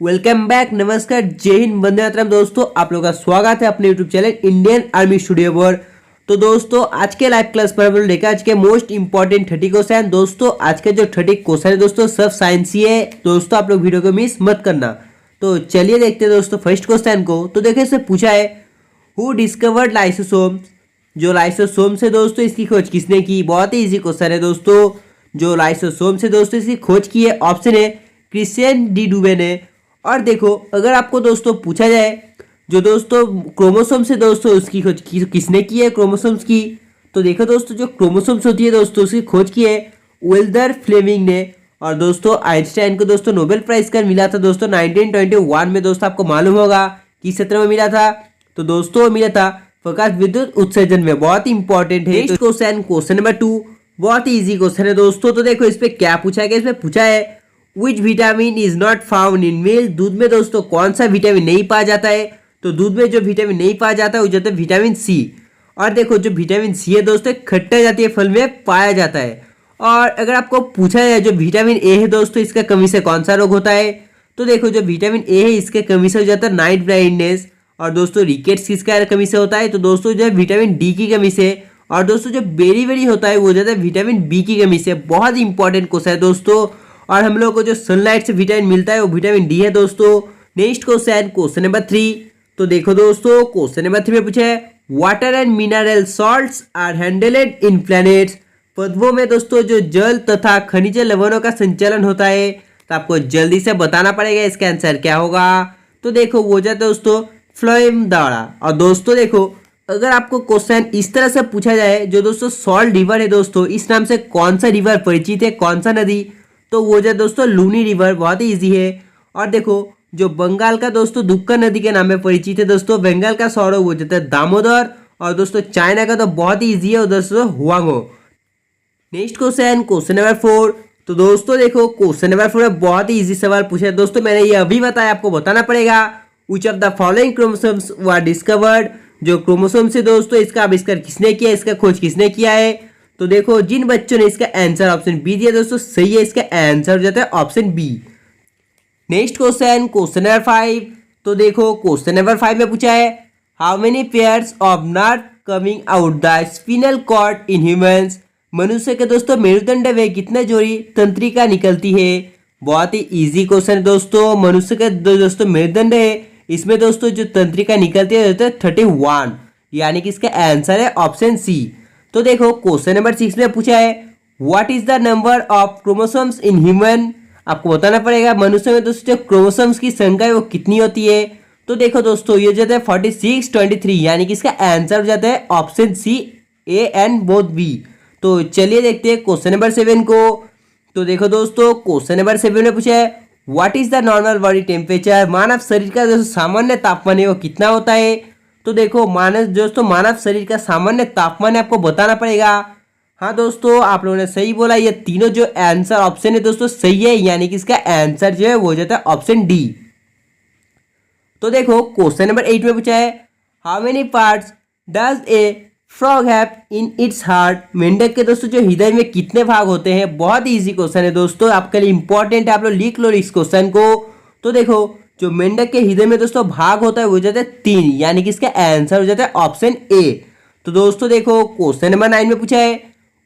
Welcome back, नमस्कार, जय हिंद, वंदे मातरम। दोस्तों आप लोगों का स्वागत है अपने YouTube channel Indian army studio पर। तो दोस्तों आज के लाइव क्लास पर हम लोग देखा आज के मोस्ट इंपॉर्टेंट 30 क्वेश्चन। दोस्तों आज के जो 30 क्वेश्चन है दोस्तों सब साइंस ही है। दोस्तों आप लोग वीडियो को मिस मत करना। तो चलिए देखते हैं दोस्तों फर्स्ट क्वेश्चन को। तो देखिए इससे पूछा है हु डिस्कवर्ड लाइसोसोम। जो लाइसोसोम से दोस्तों इसकी खोज किसने की। बहुत ही इजी क्वेश्चन है दोस्तों। जो लाइसोसोम से दोस्तों इसकी खोज की है ऑप्शन है क्रिश्चियन डी डुवे ने। और देखो अगर आपको दोस्तों पूछा जाए जो दोस्तों क्रोमोसोम से दोस्तों उसकी खोज किसने की है क्रोमोसोम्स की। तो देखो दोस्तों जो क्रोमोसोम्स होती है दोस्तों उसकी खोज की है विल्डर फ्लेमिंग ने। और दोस्तों आइंस्टाइन को दोस्तों नोबेल प्राइज का मिला था दोस्तों 1921 में। दोस्तों आपको मालूम होगा किस क्षेत्र में मिला था। तो दोस्तों मिला था प्रकाश विद्युत उत्सर्जन में। बहुत ही इंपॉर्टेंट है। क्वेश्चन नंबर 2 बहुत ही इजी क्वेश्चन है दोस्तों। तो देखो इस पे क्या पूछा गया। इसमें पूछा है which vitamin is not found in milk. दूध में दोस्तों कौन सा विटामिन नहीं पाया जाता है। तो दूध में जो विटामिन नहीं पाया जाता है वो जाता है विटामिन सी। और देखो जो विटामिन सी है दोस्तों खट्टा जातीय फल में पाया जाता है। और अगर आपको पूछा जाए जो विटामिन ए है दोस्तों इसका कमी से कौन सा रोग होता है। तो देखो जो विटामिन ए है इसके कमी से हो जाता है नाइट ब्लाइंडनेस। और दोस्तों रिकेट्स किसका कमी से होता है। तो दोस्तों जो है विटामिन डी की कमी से। और दोस्तों जो बेरी होता है वो हो जाता है विटामिन बी की कमी से। बहुत ही इंपॉर्टेंट क्वेश्चन है दोस्तों। और हम लोग को जो सनलाइट से विटामिन मिलता है वो विटामिन डी है दोस्तों। Next question number 3। तो देखो दोस्तों क्वेश्चन नंबर 3 में पूछा है water and mineral salts are handled in planets. पृथ्वी में दोस्तों जो जल तथा खनिज लवणों का संचालन होता है। तो आपको जल्दी से बताना पड़ेगा इसका आंसर क्या होगा। तो देखो वो जाता है दोस्तों फ्लोएम द्वारा। और दोस्तों देखो अगर आपको क्वेश्चन इस तरह से पूछा जाए जो दोस्तों सॉल्ट रिवर है दोस्तों इस नाम से कौन सा रिवर परिचित है कौन सा नदी। तो वो जो दोस्तों लूनी रिवर। बहुत ही इजी है। और देखो जो बंगाल का दोस्तों दुक्का नदी के नाम में परिचित है दोस्तों बंगाल का सौरव वो जाता है दामोदर। और दोस्तों चाइना का तो बहुत ही इजी है दोस्तों हुआंगो। Next question number 4। तो दोस्तों देखो क्वेश्चन नंबर 4 में बहुत ही इजी सवाल पूछा है दोस्तों। मैंने ये अभी बताया आपको बताना पड़ेगा which of the following chromosomes were discovered. जो क्रोमोसोम से दोस्तों इसका आविष्कार किसने किया इसका खोज किसने किया है। तो देखो जिन बच्चों ने इसका आंसर ऑप्शन बी दिया दोस्तों सही है। इसका आंसर हो जाता है option B. Next question number 5। तो देखो क्वेश्चन नंबर 5 में पूछा है how many pairs of nerve coming out the spinal cord in humans. मनुष्य के दोस्तों मेरुदंड में कितने जोड़ी तंत्रिका निकलती है। बहुत ही इजी क्वेश्चन है दोस्तों। मनुष्य के दोस्तों मेरुदंड है इसमें दोस्तों जो तंत्रिका निकलती है 31 यानी कि इसका आंसर है ऑप्शन सी। तो देखो क्वेश्चन नंबर 6 में पूछा है what is the number of chromosomes in human. आपको बताना पड़ेगा मनुष्य में दोस्तों जो क्रोमोसोम्स की संख्या है वो कितनी होती है। तो देखो दोस्तों ये जाता है 46 23 यानी कि इसका आंसर हो जाता है option C A and both B. तो चलिए देखते हैं क्वेश्चन नंबर 7 को। तो देखो दोस्तों क्वेश्चन नंबर 7 में पूछा है what is the normal body temperature. मानव शरीर का जो सामान्य तापमान है वो कितना होता है। तो देखो मानव शरीर का सामान्य तापमान आपको बताना पड़ेगा। हाँ दोस्तों आप लोगों ने सही बोला। ये तीनों जो आंसर ऑप्शन है दोस्तों सही है यानी कि इसका आंसर जो है वो हो जाता है ऑप्शन डी। तो देखो क्वेश्चन नंबर 8 में पूछा है how many parts does a frog have in its heart. मेंढक के दोस्तों जो हृदय में कितने भाग होते हैं। बहुत ही इजी क्वेश्चन है दोस्तों आपके लिए इंपॉर्टेंट है। आप लोग लिख लो इस क्वेश्चन को। तो देखो जो मेंढक के हृदय में दोस्तों भाग होता है वो जाता है 3 यानी कि इसका आंसर हो जाता है ऑप्शन ए। तो दोस्तों देखो क्वेश्चन नंबर 9 में पूछा है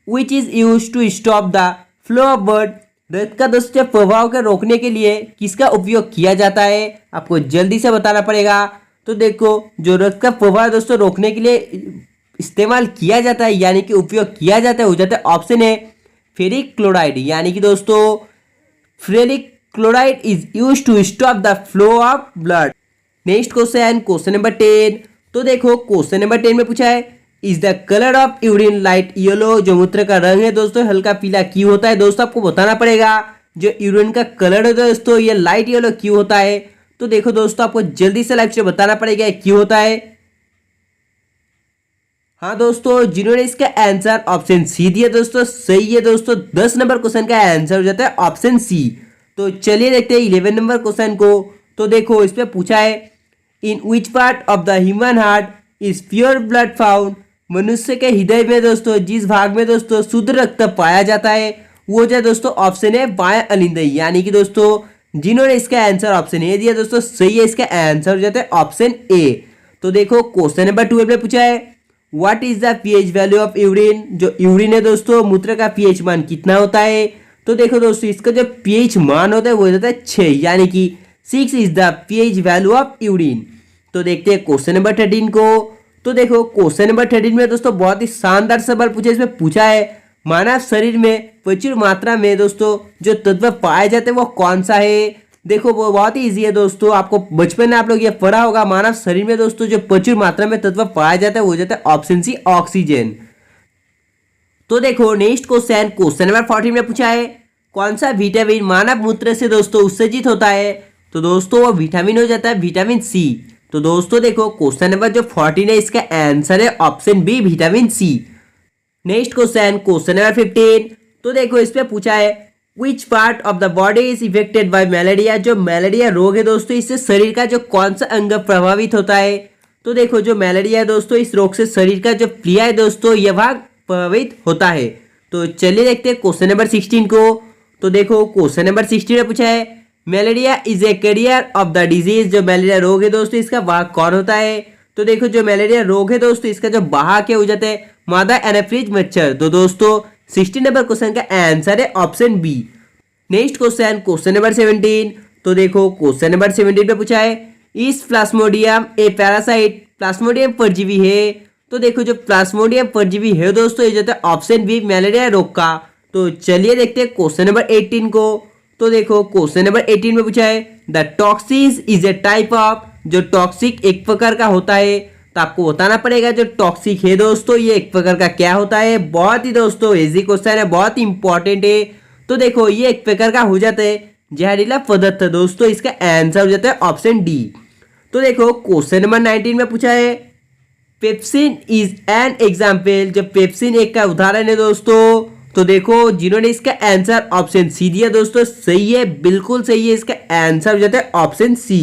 which is use to stop the flow of blood. रक्त का दोस्तों प्रभाव को रोकने के लिए किसका उपयोग किया जाता है। आपको जल्दी से बताना पड़ेगा। तो देखो जो रक्त का प्रभाव दोस्तों रोकने के लिए इस्तेमाल किया जाता है यानी कि उपयोग किया जाता है हो जाता है ऑप्शन है फेरिक क्लोराइड यानी कि दोस्तों ferric chloride is use to stop the flow of blood. Next question number 10। तो देखो क्वेश्चन नंबर 10 में पूछा है is the colour of urine light yellow. जो मूत्र का रंग है दोस्तों हल्का पीला क्यों होता है। दोस्तों आपको बताना पड़ेगा जो यूरिन का कलर है दोस्तों ये लाइट येलो क्यों होता है। तो देखो दोस्तों आपको जल्दी से लाइव से बताना पड़ेगा क्यों होता है। हाँ दोस्तों जिन्होंने इसका आंसर ऑप्शन सी दिया दोस्तों सही है दोस्तों। 10 नंबर क्वेश्चन का आंसर हो जाता है ऑप्शन सी। तो चलिए देखते हैं 11 नंबर क्वेश्चन को। तो देखो इस पे पूछा है in which part of the human heart is pure blood found. मनुष्य के हृदय में दोस्तों जिस भाग में दोस्तों शुद्ध रक्त पाया जाता है वो जो दोस्तों ऑप्शन है बाएं अलिंद यानी कि दोस्तों जिन्होंने इसका आंसर ऑप्शन ए दिया दोस्तों सही है, इसका आंसर हो जाता है ऑप्शन ए। तो देखो क्वेश्चन नंबर 12 में पूछा है what is the pH value of urine. जो यूरिन है दोस्तों मूत्र का पीएच मान कितना होता है। तो देखो दोस्तों इसका जो पीएच मान होता है वो होता है 6, यानी कि 6 is the pH value of urine. तो देखते हैं क्वेश्चन नंबर 13 को। तो देखो क्वेश्चन नंबर 13 में दोस्तों बहुत ही शानदार सवाल पूछा, इसमें पूछा है मानव शरीर में प्रचुर मात्रा में दोस्तों जो तत्व पाए जाते हैं वो कौन सा है। देखो वो बहुत ही इजी है दोस्तों, आपको बचपन में आप लोग ये पढ़ा होगा। मानव शरीर में दोस्तों जो प्रचुर मात्रा में तत्व पाया जाता है वो हो जाता है ऑप्शन सी ऑक्सीजन। तो देखो नेक्स्ट क्वेश्चन, क्वेश्चन नंबर 14 में पूछा है कौन सा विटामिन मानव मूत्र से दोस्तों उत्सर्जित होता है। तो दोस्तों वो विटामिन हो जाता है विटामिन सी। तो दोस्तों देखो क्वेश्चन नंबर जो 14 है इसका आंसर है option B vitamin C. Next question, question number 15। तो देखो इस पे पूछा है which part of the body is effected by malaria. जो मलेरिया रोग है दोस्तों इससे शरीर का जो कौन सा अंग प्रभावित होता है। तो देखो जो मलेरिया है दोस्तों इस रोग से शरीर का जो प्लिया है दोस्तों यह भाग प्रभावित होता है। तो चलिए देखते हैं क्वेश्चन नंबर 16 को। तो देखो क्वेश्चन नंबर 16 में पूछा है malaria is a carrier of the disease. जो मलेरिया रोग है दोस्तों इसका वाहक कौन होता है। तो देखो जो मलेरिया रोग है दोस्तों इसका जो वाहक है हो जाता है मादा एनाफिलीज मच्छर। तो दोस्तों 16 नंबर क्वेश्चन का आंसर है option B. Next question, question number 17। तो देखो क्वेश्चन नंबर 17 पे पूछा है इस प्लाज्मोडियम ए पैरासाइट। प्लाज्मोडियम परजीवी है। तो देखो जो प्लाज्मोडियम परजीवी है दोस्तों ये जाता है ऑप्शन बी मलेरिया रोग का। तो चलिए देखते हैं क्वेश्चन नंबर 18 को। तो देखो क्वेश्चन नंबर 18 में पूछा है the toxins is a type of. जो टॉक्सिक एक प्रकार का होता है। तो आपको बताना पड़ेगा जो टॉक्सिक है दोस्तों ये एक प्रकार का क्या होता है। बहुत ही दोस्तों इजी क्वेश्चन है, बहुत ही इंपॉर्टेंट है। तो देखो ये एक प्रकार का हो जाता है जहरीला पदार्थ दोस्तों, इसका आंसर हो जाता है ऑप्शन डी। तो देखो क्वेश्चन नंबर 19 में पूछा है पेप्सिन इज एन एग्जाम्पल। जो पेप्सिन एक का उदाहरण है दोस्तों। तो देखो जिन्होंने इसका आंसर ऑप्शन सी दिया दोस्तों सही है, बिल्कुल सही है, इसका आंसर हो जाता है option C.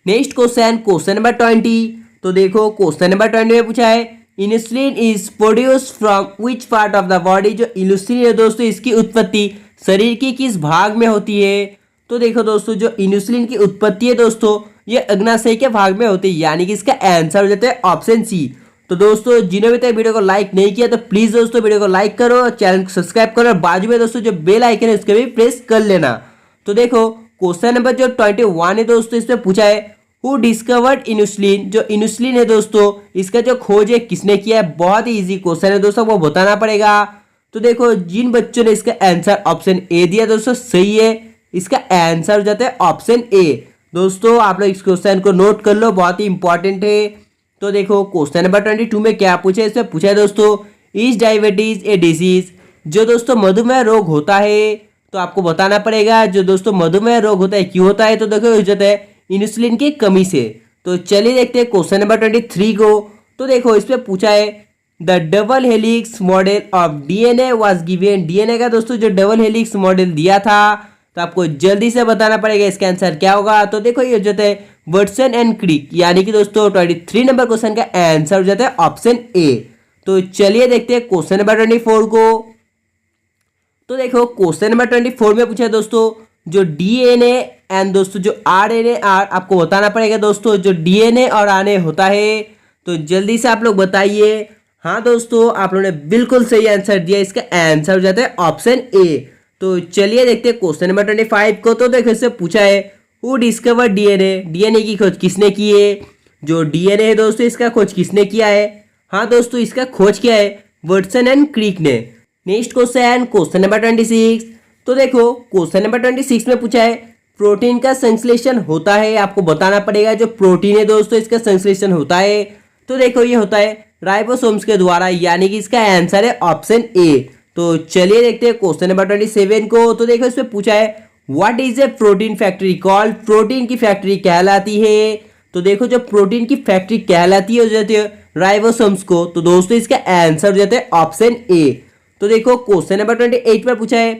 Next question, question number 20। तो देखो क्वेश्चन नंबर 20 में पूछा है insulin is produce from which part of the body. जो इंसुलिन है दोस्तों इसकी उत्पत्ति शरीर की किस भाग में होती है। तो देखो दोस्तों जो इंसुलिन की उत्पत्ति है दोस्तों ये अग्नाशय के भाग में होती है, यानी कि इसका आंसर हो जाता है ऑप्शन सी। तो दोस्तों जिन्होंने भी तक वीडियो को लाइक नहीं किया तो प्लीज दोस्तों वीडियो को लाइक करो, चैनल को सब्सक्राइब करो और बाजू में दोस्तों जो बेल आइकन है उसके भी प्रेस कर लेना। तो देखो क्वेश्चन नंबर जो 21 है दोस्तों इसमें पूछा है हु डिस्कवर्ड इंसुलिन। जो इंसुलिन है दोस्तों इसका जो खोज है किसने किया है। बहुत ही इजी क्वेश्चन है दोस्तों, वो बताना पड़ेगा। तो देखो जिन बच्चों ने इसका आंसर ऑप्शन ए दिया दोस्तों सही है, इसका आंसर हो जाता है ऑप्शन ए। दोस्तों आप लोग इस क्वेश्चन को नोट कर लो, बहुत ही इंपॉर्टेंट है। तो देखो क्वेश्चन नंबर 22 में क्या पूछा है, इसमें पूछा है दोस्तों इज डायबिटीज ए डिजीज। जो दोस्तों मधुमेह रोग होता है तो आपको बताना पड़ेगा जो दोस्तों मधुमेह रोग होता है क्यों होता है। तो देखो हो जाता है इंसुलिन की कमी से। तो चलिए देखते हैं क्वेश्चन नंबर 23 को। तो देखो इस पे पूछा है the double helix model of DNA was given. DNA का दोस्तों जो डबल हेलिक्स मॉडल दिया था तो आपको जल्दी से बताना पड़ेगा इसका आंसर क्या होगा। तो देखो ये हो जाता है वर्टसन एंड क्रिक, यानी कि दोस्तों 23 नंबर क्वेश्चन का आंसर हो जाता है ऑप्शन ए। तो चलिए देखते हैं क्वेश्चन नंबर 24 को। तो देखो क्वेश्चन नंबर 24 में पूछा है दोस्तों जो डीएनए एंड दोस्तों जो आरएनए आपको बताना पड़ेगा दोस्तों जो डीएनए और आरएनए होता है। तो जल्दी से आप लोग बताइए। हाँ दोस्तों आप लोगों ने बिल्कुल सही आंसर दिया, इसका आंसर हो जाता है ऑप्शन ए। तो चलिए देखते हैं क्वेश्चन नंबर 25 को। तो देखो इससे पूछा है हु डिस्कवर डीएनए। डीएनए की खोज किसने की है। जो डीएनए है दोस्तों इसका खोज किसने किया है। हाँ दोस्तों इसका खोज किया है वर्टसन एंड क्रिक ने। Next question, question number 26। तो देखो क्वेश्चन नंबर 26 में पूछा है प्रोटीन का संश्लेषण होता है। आपको बताना पड़ेगा जो प्रोटीन है दोस्तों इसका संश्लेषण होता है। तो देखो ये होता है राइबोसोम्स के द्वारा, यानी कि इसका आंसर है ऑप्शन ए। तो चलिए देखते हैं क्वेश्चन नंबर 27 को। तो देखो इसमें पूछा है what is a protein factory called. Protein की फैक्ट्री कहलाती है। तो देखो जो प्रोटीन की फैक्ट्री कहलाती है हो जाती है राइबोसोम्स को। तो दोस्तों इसका आंसर हो जाता है ऑप्शन ए। तो देखो क्वेश्चन नंबर 28 पर पूछा है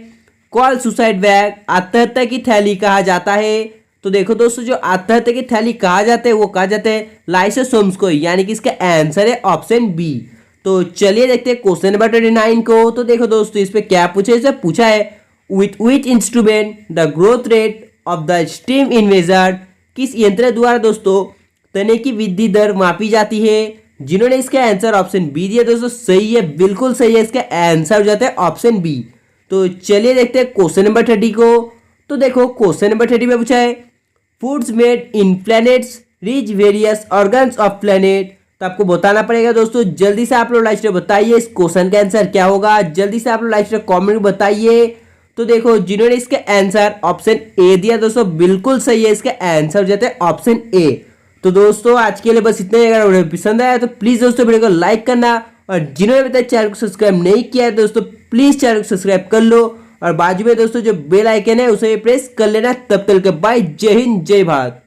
कॉल सुसाइड बैग आत्महत्या की थैली कहा जाता है। तो देखो दोस्तों जो आत्महत्या की थैली कहा जाता है वो कहा जाता है लाइसोसोम्स को, यानी कि इसका आंसर है ऑप्शन बी। तो चलिए देखते हैं क्वेश्चन नंबर 29 को। तो देखो दोस्तों इस पे क्या पूछा है, इसे पूछा है with instrument the growth rate of the steam in measured, किस यंत्र द्वारा दोस्तों तने की वृद्धि दर मापी जाती है। जिन्होंने इसका आंसर ऑप्शन बी दिया दोस्तों सही है, बिल्कुल सही है, इसका आंसर हो जाता है ऑप्शन बी। तो चलिए देखते हैं क्वेश्चन नंबर 30 को। तो देखो क्वेश्चन नंबर 30 में पूछा है foods made in planets reach various organs of planet. तो आपको बताना पड़ेगा दोस्तों, जल्दी से आप लोग लाइक से बताइए इस क्वेश्चन का आंसर क्या होगा, जल्दी से आप लोग लाइक से कॉमेंट में बताइए। तो देखो जिन्होंने इसका आंसर ऑप्शन ए दिया दोस्तों बिल्कुल सही है, इसका आंसर हो जाता है ऑप्शन ए। तो दोस्तों आज के लिए बस इतना ही। अगर वीडियो पसंद आया तो प्लीज दोस्तों वीडियो को लाइक करना, और जिन्होंने अभी तक चैनल को सब्सक्राइब नहीं किया है दोस्तों प्लीज चैनल को सब्सक्राइब कर लो, और बाजू में दोस्तों जो बेल आइकन है उसे प्रेस कर लेना। तब तक के बाय, जय हिंद जय भारत।